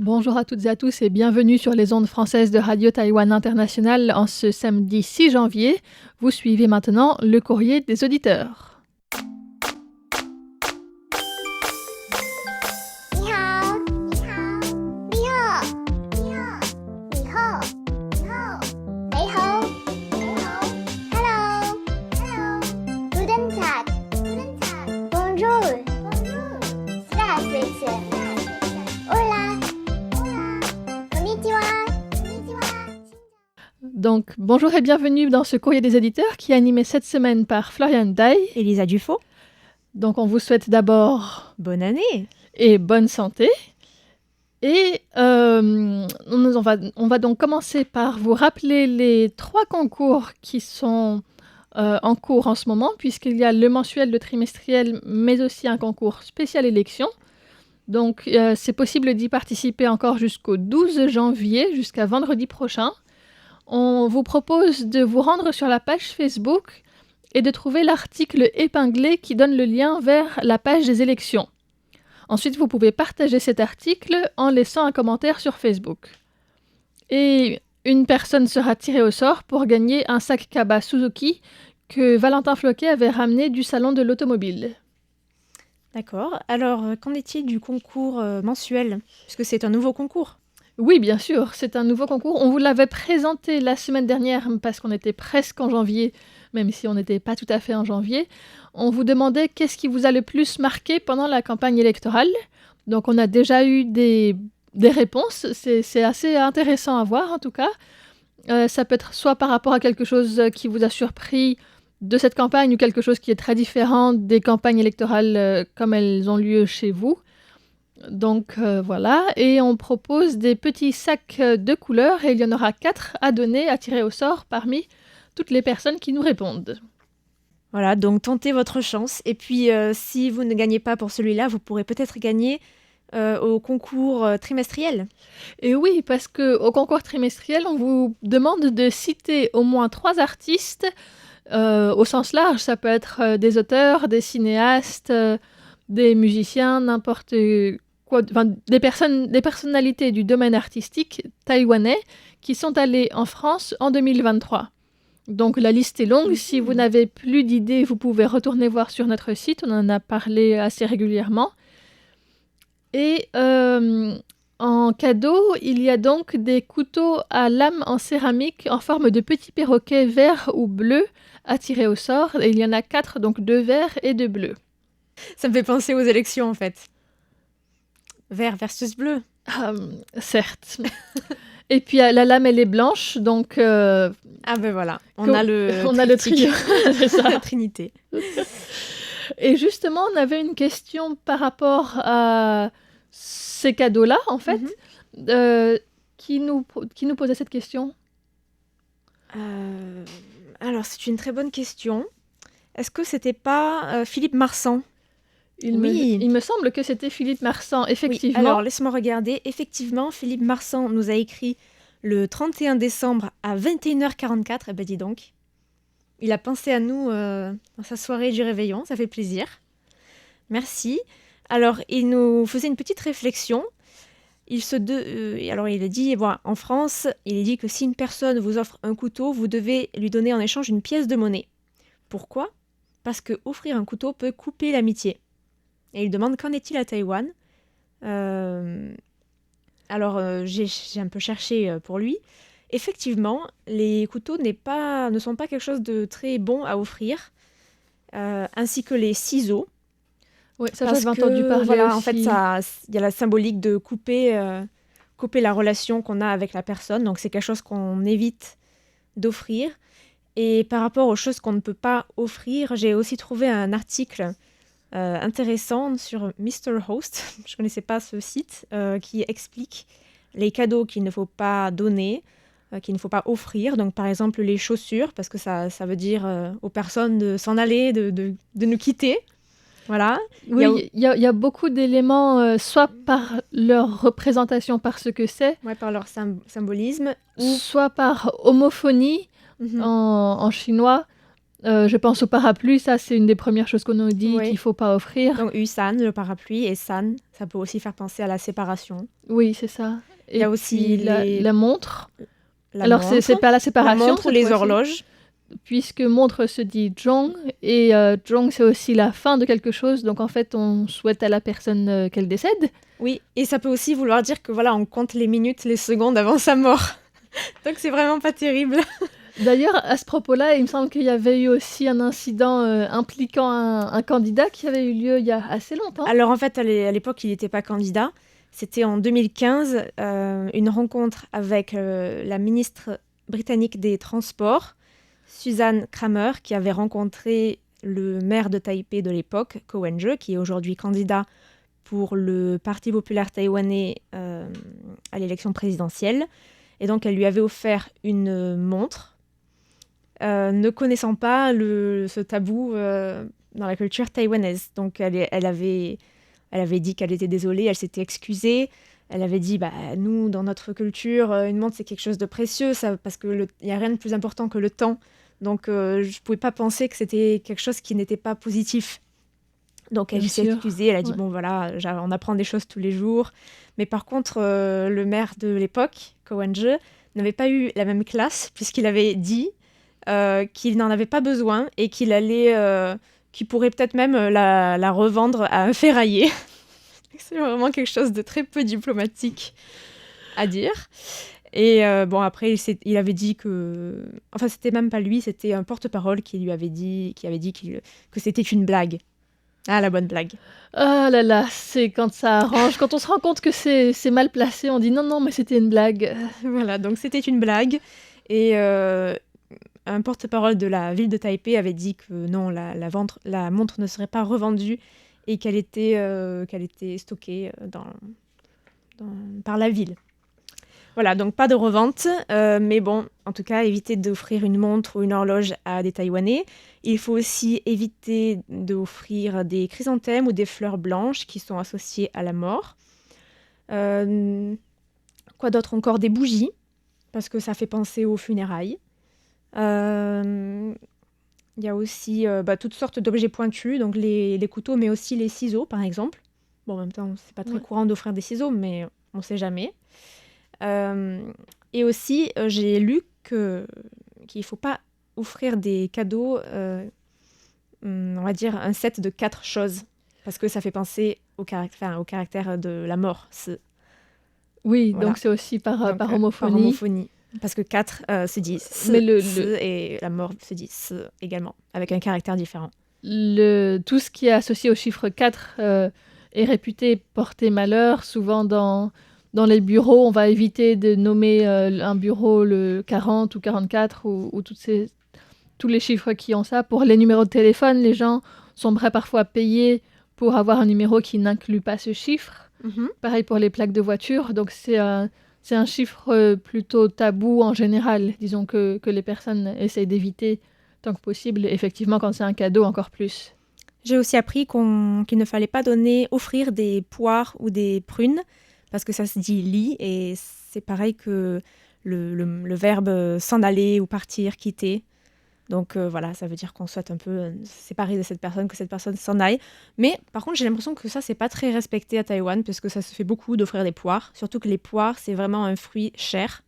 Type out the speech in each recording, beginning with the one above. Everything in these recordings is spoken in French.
Bonjour à toutes et à tous et bienvenue sur les ondes françaises de Radio Taïwan International en ce samedi 6 janvier. Vous suivez maintenant le courrier des auditeurs. 你好，你好，你好，你好，你好，你好，你好，你好，Hello, Hello, Guten Tag, Guten Tag, Bonjour, Bonjour, Здравствуйте, Hola, Hola, Konnichiwa, Konnichiwa. Donc bonjour et bienvenue dans ce courrier des éditeurs qui est animé cette semaine par Florian Dai. Elisa Dufaux, Donc on vous souhaite d'abord bonne année. et bonne santé. Et on va donc commencer par vous rappeler les 3 concours qui sont en cours en ce moment, puisqu'il y a le mensuel, le trimestriel, mais aussi un concours spécial élection. Donc c'est possible d'y participer encore jusqu'au 12 janvier, jusqu'à vendredi prochain. On vous propose de vous rendre sur la page Facebook et de trouver l'article épinglé qui donne le lien vers la page des élections. Ensuite, vous pouvez partager cet article en laissant un commentaire sur Facebook. Et une personne sera tirée au sort pour gagner un sac Kaba Suzuki que Valentin Floquet avait ramené du salon de l'automobile. D'accord. Alors, qu'en est-il du concours mensuel? Puisque c'est un nouveau concours. Oui, bien sûr, c'est un nouveau concours. On vous l'avait présenté la semaine dernière parce qu'on était presque en janvier, même si on n'était pas tout à fait en janvier. On vous demandait qu'est-ce qui vous a le plus marqué pendant la campagne électorale. Donc on a déjà eu des réponses. C'est assez intéressant à voir en tout cas. Ça peut être soit par rapport à quelque chose qui vous a surpris de cette campagne ou quelque chose qui est très différent des campagnes électorales comme elles ont lieu chez vous. Donc voilà, et on propose des petits sacs de couleurs et il y en aura 4 à donner, à tirer au sort parmi toutes les personnes qui nous répondent. Voilà, donc tentez votre chance. Et puis, si vous ne gagnez pas pour celui-là, vous pourrez peut-être gagner au concours trimestriel. Et oui, parce qu'au concours trimestriel, on vous demande de citer au moins 3 artistes au sens large. Ça peut être des auteurs, des cinéastes, des musiciens, n'importe quoi, enfin, des personnalités du domaine artistique taïwanais qui sont allées en France en 2023. Donc la liste est longue. Si vous n'avez plus d'idées, vous pouvez retourner voir sur notre site. On en a parlé assez régulièrement. Et en cadeau, il y a donc des couteaux à lame en céramique en forme de petits perroquets verts ou bleus à tirer au sort. Et il y en a 4, donc 2 verts et 2 bleus. Ça me fait penser aux élections, en fait. Vert versus bleu. Certes. Et puis la lame, elle est blanche, donc... Ah ben voilà, on a le trio. C'est ça. La trinité. Et justement, on avait une question par rapport à ces cadeaux-là, en fait. Qui nous posait cette question? Alors, c'est une très bonne question. Est-ce que c'était pas Philippe Marsan? Il me semble que c'était Philippe Marsan, effectivement. Oui, alors laisse-moi regarder. Effectivement, Philippe Marsan nous a écrit le 31 décembre à 21h44. Eh ben dis donc. Il a pensé à nous dans sa soirée du réveillon, ça fait plaisir. Merci. Alors, il nous faisait une petite réflexion. Alors, il a dit, voilà, en France, il a dit que si une personne vous offre un couteau, vous devez lui donner en échange une pièce de monnaie. Pourquoi? Parce que offrir un couteau peut couper l'amitié. Et il demande qu'en est-il à Taïwan. Alors, j'ai un peu cherché pour lui. Effectivement, les couteaux ne sont pas quelque chose de très bon à offrir, ainsi que les ciseaux. Oui, ça j'avais entendu parler voilà, aussi. En fait, il y a la symbolique de couper la relation qu'on a avec la personne. Donc, c'est quelque chose qu'on évite d'offrir. Et par rapport aux choses qu'on ne peut pas offrir, j'ai aussi trouvé un article intéressant sur Mr. Host, je ne connaissais pas ce site, qui explique les cadeaux qu'il ne faut pas donner, qu'il ne faut pas offrir. Donc par exemple les chaussures, parce que ça veut dire aux personnes de s'en aller, de nous quitter. Voilà. Oui, il y a beaucoup d'éléments, soit par leur représentation, par ce que c'est, Ouais, par leur symbolisme, soit par homophonie en chinois. Je pense au parapluie, ça c'est une des premières choses qu'on nous dit Oui. qu'il faut pas offrir. Donc Usan, le parapluie, et San, ça peut aussi faire penser à la séparation. Oui, c'est ça. Il y a Et aussi puis les- la montre. La Alors montre, c'est pas la la séparation montre ou cette les fois-ci, horloges. puisque montre se dit jong et jong c'est aussi la fin de quelque chose. Donc en fait on souhaite à la personne qu'elle décède. Oui, et ça peut aussi vouloir dire que voilà, on compte les minutes, les secondes avant sa mort. Donc c'est vraiment pas terrible. D'ailleurs, à ce propos-là, il me semble qu'il y avait eu aussi un incident impliquant un candidat qui avait eu lieu il y a assez longtemps. Alors en fait, à l'époque, il n'était pas candidat. C'était en 2015, une rencontre avec la ministre britannique des Transports, Suzanne Kramer, qui avait rencontré le maire de Taipei de l'époque, Ko Wen-je, qui est aujourd'hui candidat pour le Parti populaire taïwanais à l'élection présidentielle. Et donc, elle lui avait offert une montre, ne connaissant pas ce tabou dans la culture taïwanaise. Donc, elle avait dit qu'elle était désolée, elle s'était excusée. Elle avait dit, bah, nous, dans notre culture, une montre, c'est quelque chose de précieux, parce qu'il n'y a rien de plus important que le temps. Donc, je ne pouvais pas penser que c'était quelque chose qui n'était pas positif. Donc, elle Bien s'est sûr, excusée, elle a dit, ouais. bon, voilà, on apprend des choses tous les jours. Mais par contre, le maire de l'époque, Ko Wen-je, n'avait pas eu la même classe, puisqu'il avait dit qu'il n'en avait pas besoin et qu'il pourrait peut-être même la revendre à un ferrailler. C'est vraiment quelque chose de très peu diplomatique à dire. Et bon, après, il avait dit que... Enfin, c'était même pas lui, c'était un porte-parole qui avait dit que c'était une blague. Ah, la bonne blague. Ah là là, c'est quand ça arrange. Quand on se rend compte que c'est mal placé, on dit non, non, mais c'était une blague. Voilà, donc c'était une blague. Et un porte-parole de la ville de Taipei avait dit que non, la montre ne serait pas revendue et qu'elle était stockée par la ville. Voilà, donc pas de revente, mais bon, en tout cas, éviter d'offrir une montre ou une horloge à des Taïwanais. Il faut aussi éviter d'offrir des chrysanthèmes ou des fleurs blanches qui sont associées à la mort. Quoi d'autre encore? Des bougies, parce que ça fait penser aux funérailles. Il y a aussi toutes sortes d'objets pointus, donc les couteaux, mais aussi les ciseaux, par exemple. Bon, en même temps, c'est pas très Ouais. courant d'offrir des ciseaux, mais on sait jamais. Et aussi, j'ai lu qu'il ne faut pas offrir des cadeaux, on va dire un set de 4 choses, parce que ça fait penser au caractère de la mort. Oui, Voilà. donc c'est aussi par Donc, par par homophonie. homophonie. Parce que 4 se dit Mais le- et la mort se dit également, avec un caractère différent. Tout ce qui est associé au chiffre 4 est réputé porter malheur. Souvent dans les bureaux, on va éviter de nommer un bureau le 40 ou 44 ou tous les chiffres qui ont ça. Pour les numéros de téléphone, les gens sont prêts parfois à payer pour avoir un numéro qui n'inclut pas ce chiffre. Pareil pour les plaques de voiture. Donc c'est un chiffre plutôt tabou en général. Disons que les personnes essayent d'éviter tant que possible. Effectivement, quand c'est un cadeau, encore plus. J'ai aussi appris qu'il ne fallait pas offrir des poires ou des prunes, parce que ça se dit li, et c'est pareil que le verbe s'en aller ou partir, quitter. Donc voilà, ça veut dire qu'on souhaite un peu séparer de cette personne, que cette personne s'en aille. Mais par contre, j'ai l'impression que ça, c'est pas très respecté à Taïwan, parce que ça se fait beaucoup d'offrir des poires. Surtout que les poires, c'est vraiment un fruit cher.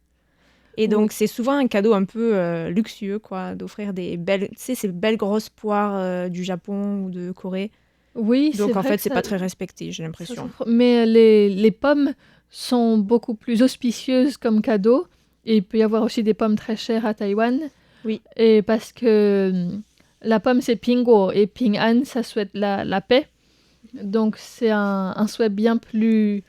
Et donc, c'est souvent un cadeau un peu luxueux, quoi, d'offrir des belles, tu sais, ces belles grosses poires du Japon ou de Corée. Oui, Donc, en vrai fait, que c'est ça- pas très respecté, j'ai ça l'impression. s'offre. Mais les pommes sont beaucoup plus auspicieuses comme cadeau. Et il peut y avoir aussi des pommes très chères à Taïwan. Oui. Et parce que la pomme, c'est Pingo. Et Ping An, ça souhaite la paix. Donc, c'est un souhait bien plus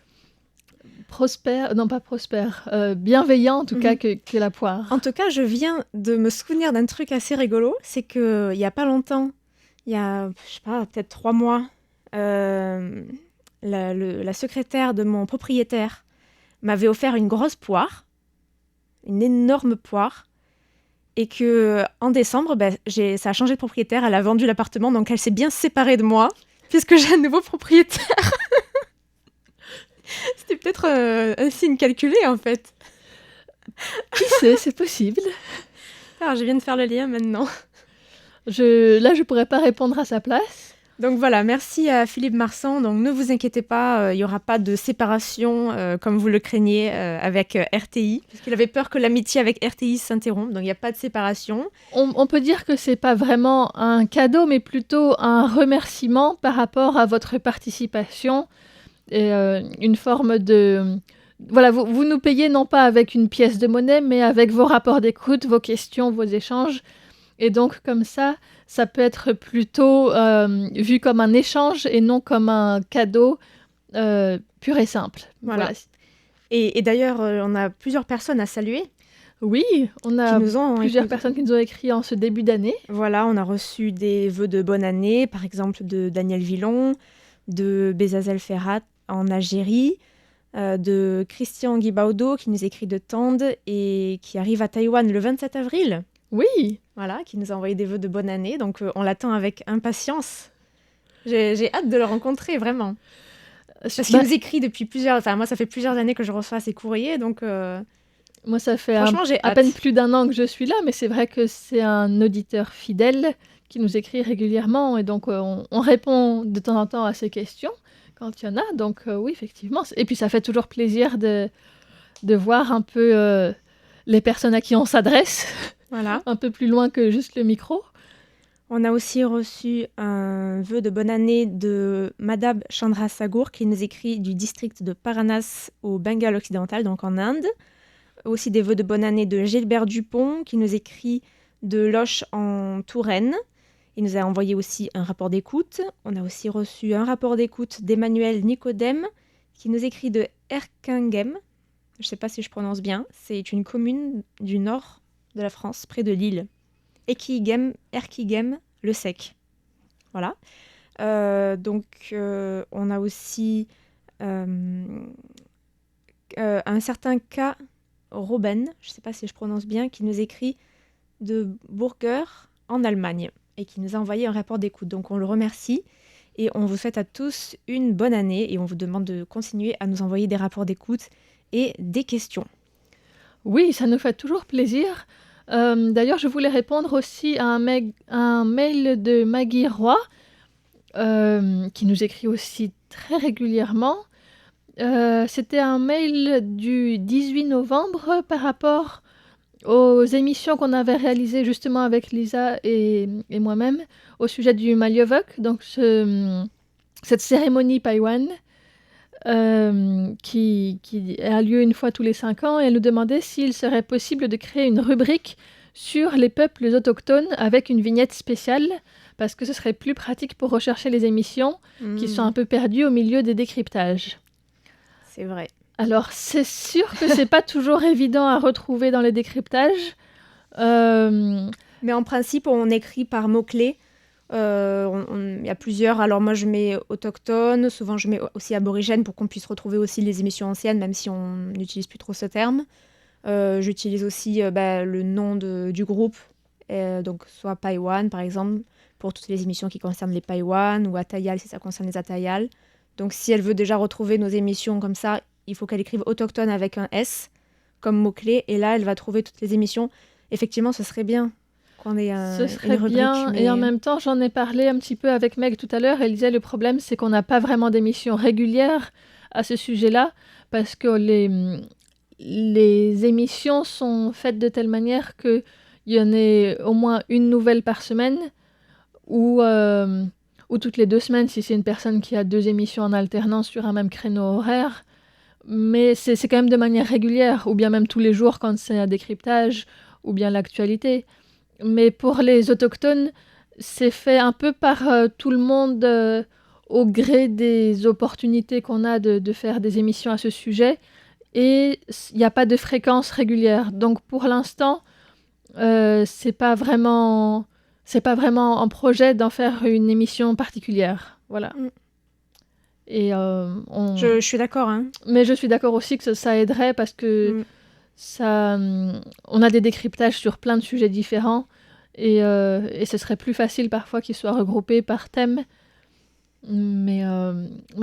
prospère. Non, pas prospère. Bienveillant, en tout cas, que la poire. En tout cas, je viens de me souvenir d'un truc assez rigolo. C'est qu'il n'y a pas longtemps, il y a, je sais pas, peut-être 3 mois, la secrétaire de mon propriétaire m'avait offert une grosse poire, une énorme poire, et que en décembre, ça a changé de propriétaire, elle a vendu l'appartement, donc elle s'est bien séparée de moi, puisque j'ai un nouveau propriétaire. C'était peut-être un signe calculé, en fait. Qui sait, c'est possible. Alors, je viens de faire le lien maintenant. Là, je pourrais pas répondre à sa place. Donc voilà, merci à Philippe Marsan. Donc ne vous inquiétez pas, il n'y aura pas de séparation comme vous le craignez avec RTI, parce qu'il avait peur que l'amitié avec RTI s'interrompe, donc il n'y a pas de séparation. On peut dire que c'est pas vraiment un cadeau, mais plutôt un remerciement par rapport à votre participation et une forme de... Voilà, vous nous payez non pas avec une pièce de monnaie, mais avec vos rapports d'écoute, vos questions, vos échanges. Et donc, comme ça peut être plutôt vu comme un échange et non comme un cadeau pur et simple. Voilà. Et d'ailleurs, on a plusieurs personnes à saluer. Oui, on a qui nous ont plusieurs écrit. personnes qui nous ont écrit en ce début d'année. Voilà, on a reçu des vœux de bonne année, par exemple de Daniel Villon, de Bezazel Ferrat en Algérie, de Christian Guibaudo qui nous écrit de Tende et qui arrive à Taïwan le 27 avril. Oui, Voilà, qui nous a envoyé des vœux de bonne année. Donc, on l'attend avec impatience. J'ai hâte de le rencontrer, vraiment. Parce qu'il nous écrit depuis plusieurs... Enfin, moi, ça fait plusieurs années que je reçois ses courriers, donc... Moi, ça fait Franchement, j'ai à hâte. peine plus d'un an que je suis là, mais c'est vrai que c'est un auditeur fidèle qui nous écrit régulièrement. Et donc, on répond de temps en temps à ses questions quand il y en a. Donc, oui, effectivement. Et puis, ça fait toujours plaisir de voir un peu les personnes à qui on s'adresse, Voilà. un peu plus loin que juste le micro. On a aussi reçu un vœu de bonne année de Madame Chandra Sagour qui nous écrit du district de Paranas au Bengale occidental, donc en Inde. Aussi des vœux de bonne année de Gilbert Dupont qui nous écrit de Loches en Touraine. Il nous a envoyé aussi un rapport d'écoute. On a aussi reçu un rapport d'écoute d'Emmanuel Nicodème qui nous écrit de Erquinghem. Je ne sais pas si je prononce bien. C'est une commune du nord de la France, près de Lille. Erquinghem, le sec. Voilà. Donc, on a aussi un certain cas Robben, je ne sais pas si je prononce bien, qui nous écrit de Burger en Allemagne et qui nous a envoyé un rapport d'écoute. Donc on le remercie et on vous souhaite à tous une bonne année et on vous demande de continuer à nous envoyer des rapports d'écoute et des questions. Oui, ça nous fait toujours plaisir. D'ailleurs, je voulais répondre aussi à un mail de Maggie Roy, qui nous écrit aussi très régulièrement. C'était un mail du 18 novembre par rapport aux émissions qu'on avait réalisées justement avec Lisa et moi-même au sujet du Malyovok, donc cette cérémonie païwane qui a lieu une fois tous les 5 ans, et elle nous demandait s'il serait possible de créer une rubrique sur les peuples autochtones avec une vignette spéciale, parce que ce serait plus pratique pour rechercher les émissions qui sont un peu perdues au milieu des décryptages. C'est vrai. Alors, c'est sûr que c'est pas toujours évident à retrouver dans les décryptages. Mais en principe, on écrit par mots-clés. Il y a plusieurs. Alors moi, je mets autochtone. Souvent, je mets aussi aborigène pour qu'on puisse retrouver aussi les émissions anciennes, même si on n'utilise plus trop ce terme. J'utilise aussi le nom du groupe. Donc, soit Paiwan, par exemple, pour toutes les émissions qui concernent les Paiwan, ou Atayal, si ça concerne les Atayal. Donc, si elle veut déjà retrouver nos émissions comme ça, il faut qu'elle écrive autochtone avec un S comme mot-clé. Et là, elle va trouver toutes les émissions. Effectivement, ce serait bien qu'on ait Ce serait une rubrique. bien. Et en même temps, j'en ai parlé un petit peu avec Meg tout à l'heure. Elle disait le problème, c'est qu'on n'a pas vraiment d'émissions régulières à ce sujet-là, parce que les émissions sont faites de telle manière qu'il y en ait au moins une nouvelle par semaine, ou toutes les 2 semaines si c'est une personne qui a 2 émissions en alternance sur un même créneau horaire. Mais c'est quand même de manière régulière, ou bien même tous les jours quand c'est un décryptage, ou bien l'actualité. Mais pour les autochtones, c'est fait un peu par tout le monde au gré des opportunités qu'on a de faire des émissions à ce sujet. Et il n'y a pas de fréquence régulière. Donc pour l'instant, c'est pas vraiment un projet d'en faire une émission particulière. Voilà. Et Je suis d'accord. Hein. Mais je suis d'accord aussi que ça aiderait, parce que on a des décryptages sur plein de sujets différents, et ce serait plus facile parfois qu'ils soient regroupés par thème. Mais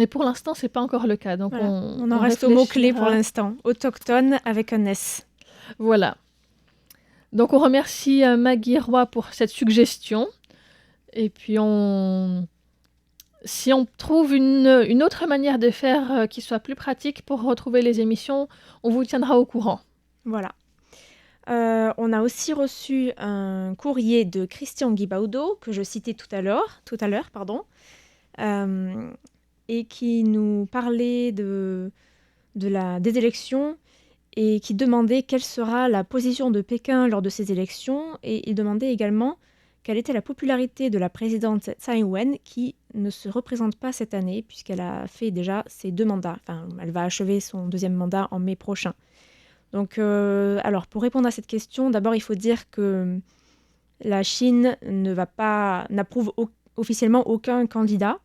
pour l'instant, c'est pas encore le cas. Donc voilà. On en reste au mot-clé pour l'instant. Autochtone avec un S. Voilà. Donc on remercie Maggie Roy pour cette suggestion. Et puis, si on trouve une autre manière de faire qui soit plus pratique pour retrouver les émissions, on vous tiendra au courant. Voilà. On a aussi reçu un courrier de Christian Guibaudo, que je citais tout à l'heure, et qui nous parlait des élections et qui demandait quelle sera la position de Pékin lors de ces élections. Et il demandait également quelle était la popularité de la présidente Tsai Ing-wen, qui ne se représente pas cette année, puisqu'elle a fait déjà ses 2 mandats. Enfin, elle va achever son 2e mandat en mai prochain. Donc, alors, pour répondre à cette question, d'abord, il faut dire que la Chine n'approuve officiellement aucun candidat,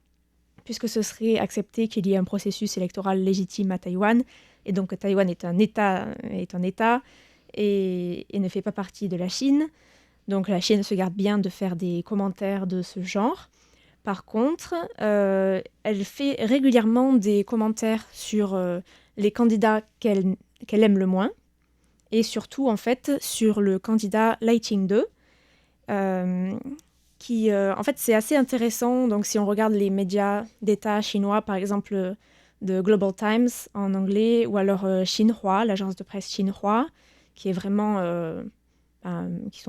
puisque ce serait accepter qu'il y ait un processus électoral légitime à Taïwan, et donc Taïwan est un État et ne fait pas partie de la Chine. Donc la Chine se garde bien de faire des commentaires de ce genre. Par contre, elle fait régulièrement des commentaires sur les candidats qu'elle aime le moins, et surtout en fait sur le candidat Lai Ching-te, qui en fait c'est assez intéressant. Donc si on regarde les médias d'État chinois, par exemple The Global Times en anglais, ou alors Xinhua, l'agence de presse Xinhua, qui sont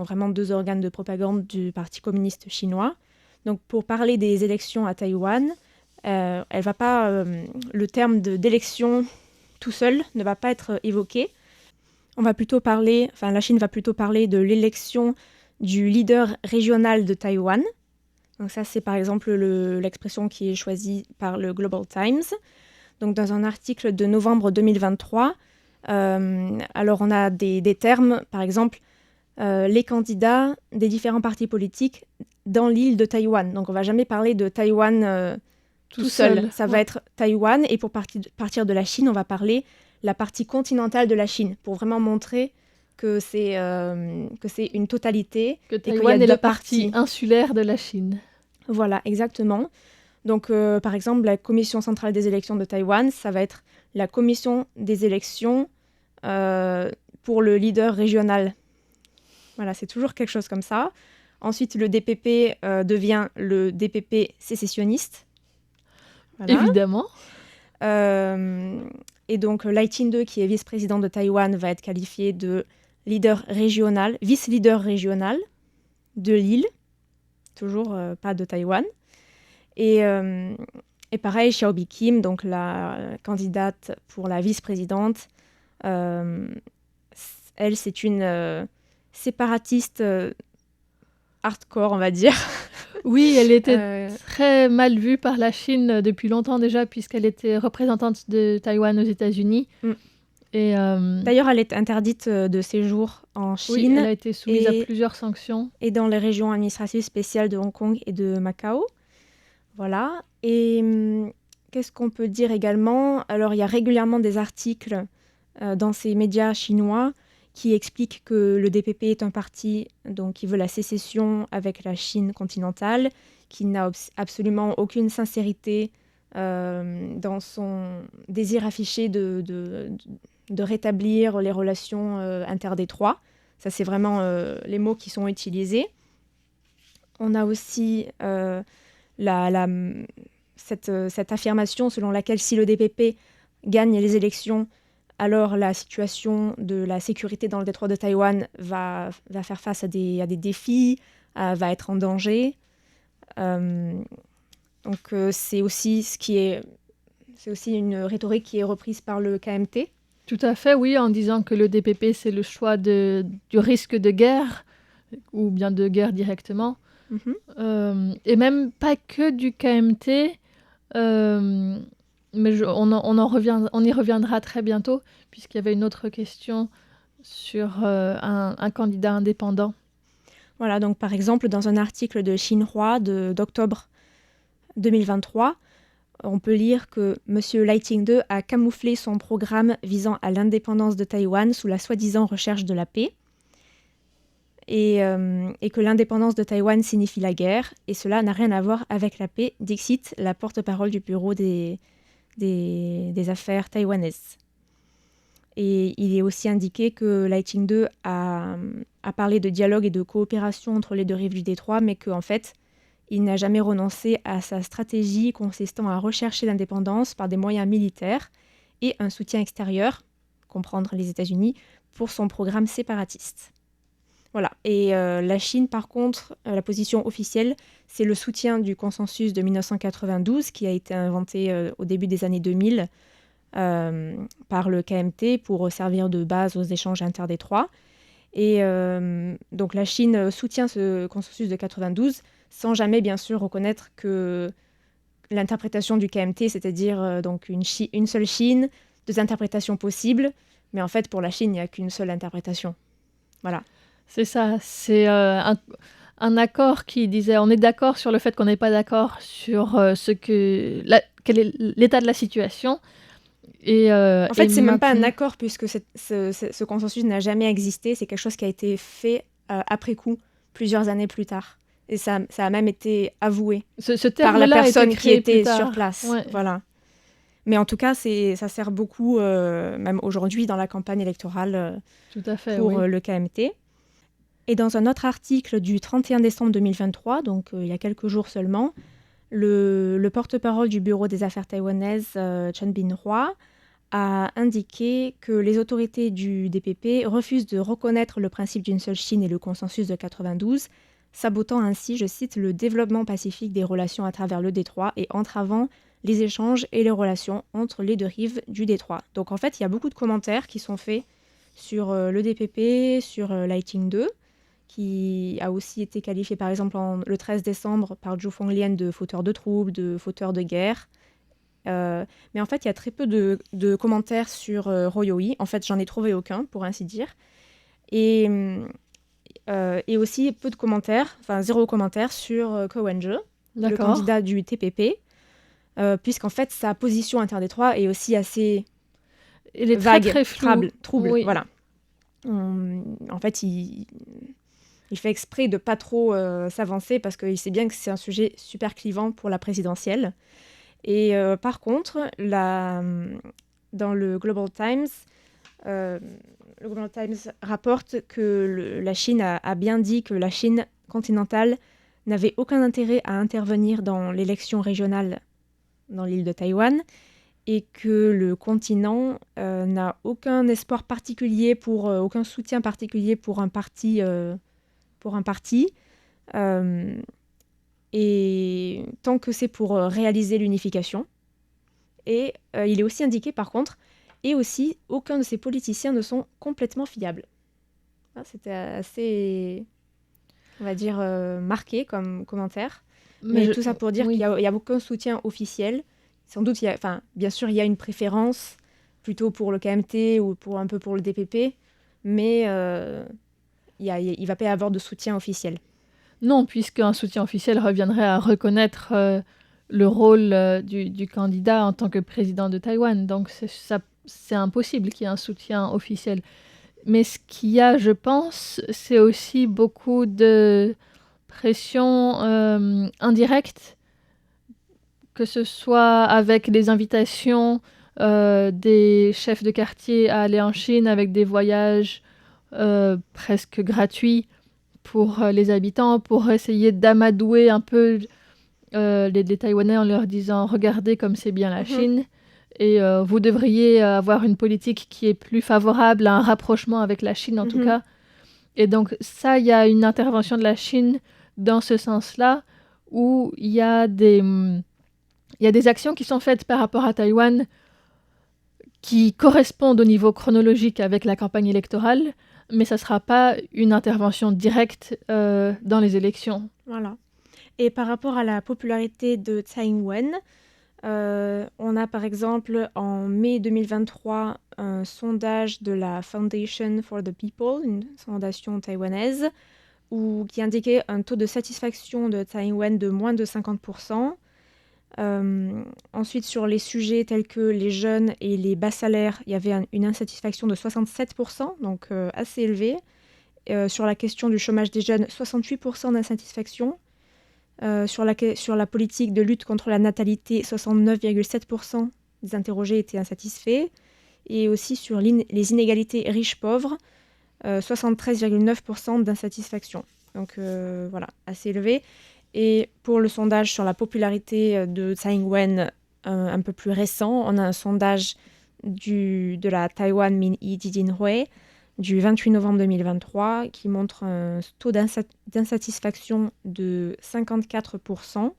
vraiment 2 organes de propagande du Parti communiste chinois. Donc pour parler des élections à Taïwan, elle va pas, le terme d'élection tout seul ne va pas être évoqué. La Chine va plutôt parler de l'élection du leader régional de Taïwan. Donc ça, c'est par exemple l'expression qui est choisie par le Global Times. Donc dans un article de novembre 2023, alors on a des termes, par exemple, les candidats des différents partis politiques dans l'île de Taïwan. Donc on ne va jamais parler de Taïwan tout seul. Ça va être Taïwan, et pour partir de la Chine, on va parler la partie continentale de la Chine, pour vraiment montrer que c'est une totalité. Que Taïwan est la partie insulaire de la Chine. Voilà, exactement. Donc, par exemple, la Commission centrale des élections de Taïwan, ça va être la commission des élections pour le leader régional. Voilà, c'est toujours quelque chose comme ça. Ensuite, le DPP devient le DPP sécessionniste. Voilà. Évidemment. Et donc, Lai Ching-te, qui est vice-président de Taïwan, va être qualifié de leader régional, vice-leader régional de l'île. Toujours pas de Taïwan. Et pareil, Xiaobi Kim, donc la candidate pour la vice-présidente, elle, c'est une séparatiste hardcore, on va dire. Oui, elle était très mal vue par la Chine depuis longtemps déjà, puisqu'elle était représentante de Taïwan aux États-Unis. Et, d'ailleurs, elle est interdite de séjour en Chine. Oui, elle a été soumise à plusieurs sanctions. Et dans les régions administratives spéciales de Hong Kong et de Macao. Voilà. Et qu'est-ce qu'on peut dire également ? Alors, il y a régulièrement des articles dans ces médias chinois qui expliquent que le DPP est un parti qui veut la sécession avec la Chine continentale, qui n'a absolument aucune sincérité dans son désir affiché de rétablir les relations interdétroits. Ça, c'est vraiment les mots qui sont utilisés. On a aussi cette affirmation selon laquelle si le DPP gagne les élections, alors la situation de la sécurité dans le détroit de Taïwan va faire face à des défis, va être en danger. Donc c'est aussi une rhétorique qui est reprise par le KMT. Tout à fait, oui, en disant que le DPP, c'est le choix du risque de guerre, ou bien de guerre directement. Et même pas que du KMT, mais on y reviendra très bientôt, puisqu'il y avait une autre question sur un candidat indépendant. Voilà, donc par exemple, dans un article de Xinhua d'octobre 2023, on peut lire que M. Lai Ching-te a camouflé son programme visant à l'indépendance de Taïwan sous la soi-disant recherche de la paix, et que l'indépendance de Taïwan signifie la guerre, et cela n'a rien à voir avec la paix, dixit la porte-parole du bureau des affaires taïwanaises. Et il est aussi indiqué que Lai Ching-te a parlé de dialogue et de coopération entre les 2 rives du détroit, mais qu'en fait, Il n'a jamais renoncé à sa stratégie consistant à rechercher l'indépendance par des moyens militaires et un soutien extérieur, comprendre les États-Unis, pour son programme séparatiste. Voilà. Et la Chine, par contre, la position officielle, c'est le soutien du consensus de 1992 qui a été inventé au début des années 2000 par le KMT pour servir de base aux échanges interdétroits. Et donc la Chine soutient ce consensus de 92 sans jamais, bien sûr, reconnaître que l'interprétation du KMT, c'est-à-dire donc une seule Chine, 2 interprétations possibles. Mais en fait, pour la Chine, il n'y a qu'une seule interprétation. Voilà. C'est ça, c'est un accord qui disait on est d'accord sur le fait qu'on n'est pas d'accord sur quel est l'état de la situation. En fait, c'est même pas un maintenant- accord puisque ce consensus n'a jamais existé. C'est quelque chose qui a été fait après coup, plusieurs années plus tard. Et ça a même été avoué ce par la terme-là a été personne qui créé plus était tard. sur place. Ouais. Voilà. Mais en tout cas, ça sert beaucoup, même aujourd'hui, dans la campagne électorale Tout à fait, pour oui. le KMT. Et dans un autre article du 31 décembre 2023, donc il y a quelques jours seulement, le porte-parole du Bureau des affaires taïwanaises, Chen Binhua, a indiqué que les autorités du DPP refusent de reconnaître le principe d'une seule Chine et le consensus de 92, sabotant ainsi, je cite, le développement pacifique des relations à travers le détroit et entravant les échanges et les relations entre les 2 rives du détroit. Donc en fait, il y a beaucoup de commentaires qui sont faits sur le DPP, sur Lighting 2, qui a aussi été qualifié par exemple le 13 décembre par Zhu Fonglian de fauteur de troubles, de fauteur de guerre. Mais en fait, il y a très peu de commentaires sur Royoi. En fait, j'en ai trouvé aucun, pour ainsi dire. Et aussi peu de commentaires, enfin 0 commentaire sur Ko Wen-je, le D'accord. candidat du TPP, puisqu'en fait, sa position interdétroit est aussi assez Il est vague, très flou. trouble. Oui. Voilà. En fait, il fait exprès de pas trop s'avancer parce qu'il sait bien que c'est un sujet super clivant pour la présidentielle. Et par contre, dans le Global Times rapporte que la Chine a bien dit que la Chine continentale n'avait aucun intérêt à intervenir dans l'élection régionale dans l'île de Taïwan et que le continent n'a aucun espoir particulier aucun soutien particulier pour un parti. Et tant que c'est pour réaliser l'unification. Et il est aussi indiqué, par contre, et aussi, aucun de ces politiciens ne sont complètement fiables. C'était assez, on va dire, marqué comme commentaire. Mais tout ça pour dire oui. qu'il n'y a aucun soutien officiel. Sans doute, bien sûr, il y a une préférence plutôt pour le KMT ou un peu pour le DPP, mais il ne va pas y avoir de soutien officiel. Non, puisqu'un soutien officiel reviendrait à reconnaître le rôle du candidat en tant que président de Taïwan. Donc c'est impossible qu'il y ait un soutien officiel. Mais ce qu'il y a, je pense, c'est aussi beaucoup de pression indirecte, que ce soit avec les invitations des chefs de quartier à aller en Chine avec des voyages presque gratuits pour les habitants, pour essayer d'amadouer un peu les Taïwanais en leur disant « Regardez comme c'est bien la Chine ». Et vous devriez avoir une politique qui est plus favorable à un rapprochement avec la Chine, en tout cas. Et donc, ça, il y a une intervention de la Chine dans ce sens-là, où il y a des actions qui sont faites par rapport à Taïwan qui correspondent au niveau chronologique avec la campagne électorale, mais ça ne sera pas une intervention directe dans les élections. Voilà. Et par rapport à la popularité de Tsai Ing-wen, on a par exemple en mai 2023 un sondage de la Foundation for the People, une fondation taïwanaise, qui indiquait un taux de satisfaction de Tsai Ing-wen de moins de 50%. Ensuite, sur les sujets tels que les jeunes et les bas salaires, il y avait une insatisfaction de 67%, donc assez élevé. Sur la question du chômage des jeunes, 68% d'insatisfaction. Sur la politique de lutte contre la natalité, 69,7% des interrogés étaient insatisfaits. Et aussi sur les inégalités riches-pauvres, 73,9% d'insatisfaction. Donc voilà, assez élevé. Et pour le sondage sur la popularité de Tsai Ing-wen un peu plus récent, on a un sondage de la Taiwan Min-hee Jijinhui du 28 novembre 2023 qui montre un taux d'insatisfaction de 54%, en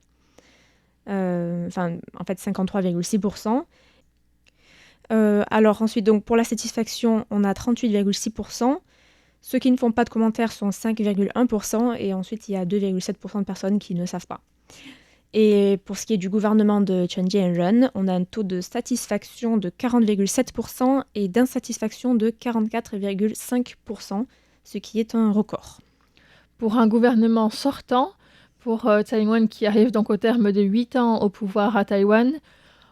fait 53,6%. Alors ensuite, donc, pour la satisfaction, on a 38,6%. Ceux qui ne font pas de commentaires sont 5,1%. Et ensuite, il y a 2,7% de personnes qui ne savent pas. Et pour ce qui est du gouvernement de Chen Chien-jen, on a un taux de satisfaction de 40,7% et d'insatisfaction de 44,5%, ce qui est un record. Pour un gouvernement sortant, pour Tsai Ing-wen qui arrive donc au terme de 8 ans au pouvoir à Taïwan,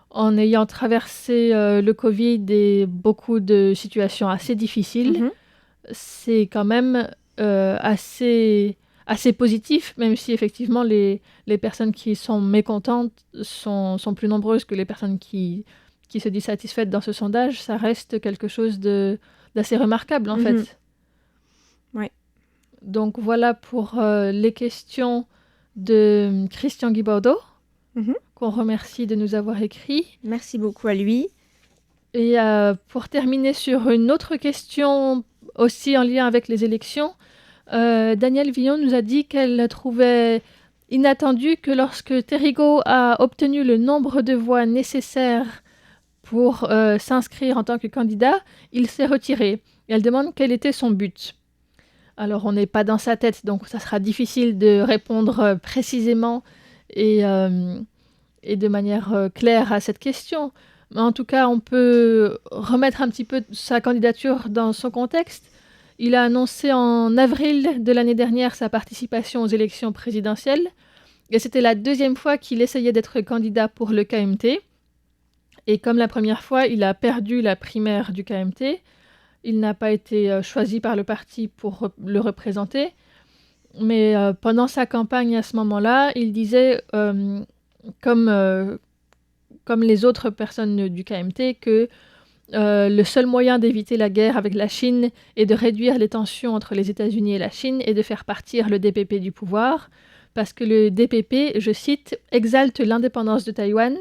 en ayant traversé le Covid et beaucoup de situations assez difficiles, c'est quand même assez positif, même si effectivement les personnes qui sont mécontentes sont plus nombreuses que les personnes qui se disent satisfaites dans ce sondage. Ça reste quelque chose d'assez remarquable en fait. Ouais. Donc voilà pour les questions de Christian Guibordo, qu'on remercie de nous avoir écrit. Merci beaucoup à lui. Et pour terminer sur une autre question aussi en lien avec les élections, Danielle Villon nous a dit qu'elle trouvait inattendu que lorsque Terrigo a obtenu le nombre de voix nécessaires pour s'inscrire en tant que candidat, il s'est retiré. Et elle demande quel était son but. Alors on n'est pas dans sa tête, donc ça sera difficile de répondre précisément et de manière claire à cette question. Mais en tout cas, on peut remettre un petit peu sa candidature dans son contexte. Il a annoncé en avril de l'année dernière sa participation aux élections présidentielles. Et c'était la deuxième fois qu'il essayait d'être candidat pour le KMT. Et comme la première fois, il a perdu la primaire du KMT. Il n'a pas été choisi par le parti pour le représenter. Mais pendant sa campagne à ce moment-là, il disait, comme les autres personnes du KMT, que le seul moyen d'éviter la guerre avec la Chine est de réduire les tensions entre les États-Unis et la Chine et de faire partir le DPP du pouvoir, parce que le DPP, je cite, exalte l'indépendance de Taïwan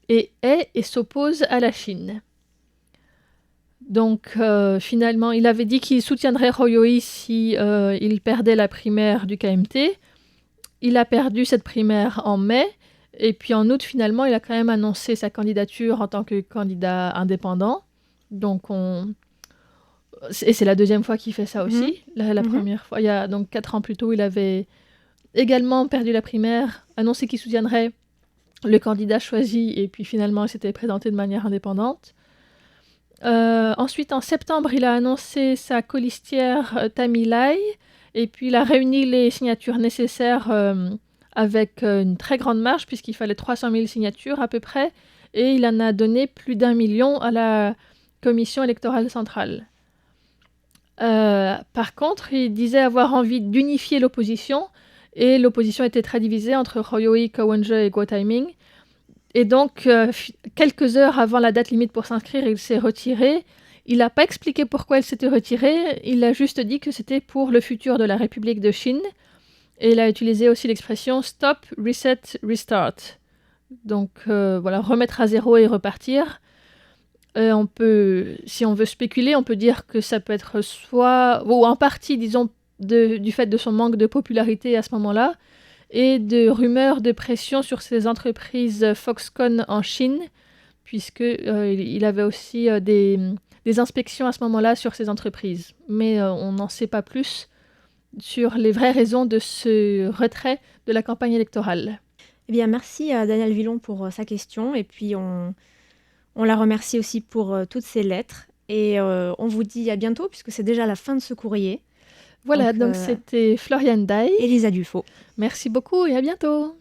et s'oppose à la Chine. Donc finalement, il avait dit qu'il soutiendrait Royoi si il perdait la primaire du KMT. Il a perdu cette primaire en mai. Et puis en août, finalement, il a quand même annoncé sa candidature en tant que candidat indépendant. Donc et c'est la deuxième fois qu'il fait ça aussi. La première fois, il y a donc 4 ans plus tôt, il avait également perdu la primaire, annoncé qu'il soutiendrait le candidat choisi, et puis finalement, il s'était présenté de manière indépendante. Ensuite, en septembre, il a annoncé sa colistière Tammy Lai, et puis il a réuni les signatures nécessaires avec une très grande marge, puisqu'il fallait 300 000 signatures à peu près, et il en a donné plus d'1 million à la commission électorale centrale. Par contre, il disait avoir envie d'unifier l'opposition, et l'opposition était très divisée entre Royoi, Kawenje et Guo Taiming. Et donc, quelques heures avant la date limite pour s'inscrire, il s'est retiré. Il n'a pas expliqué pourquoi il s'était retiré, il a juste dit que c'était pour le futur de la République de Chine. Et il a utilisé aussi l'expression « stop, reset, restart ». Donc voilà, remettre à zéro et repartir. Si on veut spéculer, on peut dire que ça peut être soit, ou en partie, disons, du fait de son manque de popularité à ce moment-là, et de rumeurs de pression sur ces entreprises Foxconn en Chine, puisqu'il avait aussi des inspections à ce moment-là sur ces entreprises. Mais on n'en sait pas plus sur les vraies raisons de ce retrait de la campagne électorale. Eh bien, merci à Danielle Villon pour sa question. Et puis, on la remercie aussi pour toutes ses lettres. Et on vous dit à bientôt, puisque c'est déjà la fin de ce courrier. Voilà, donc c'était Floriane Day et Lisa Dufaux. Merci beaucoup et à bientôt.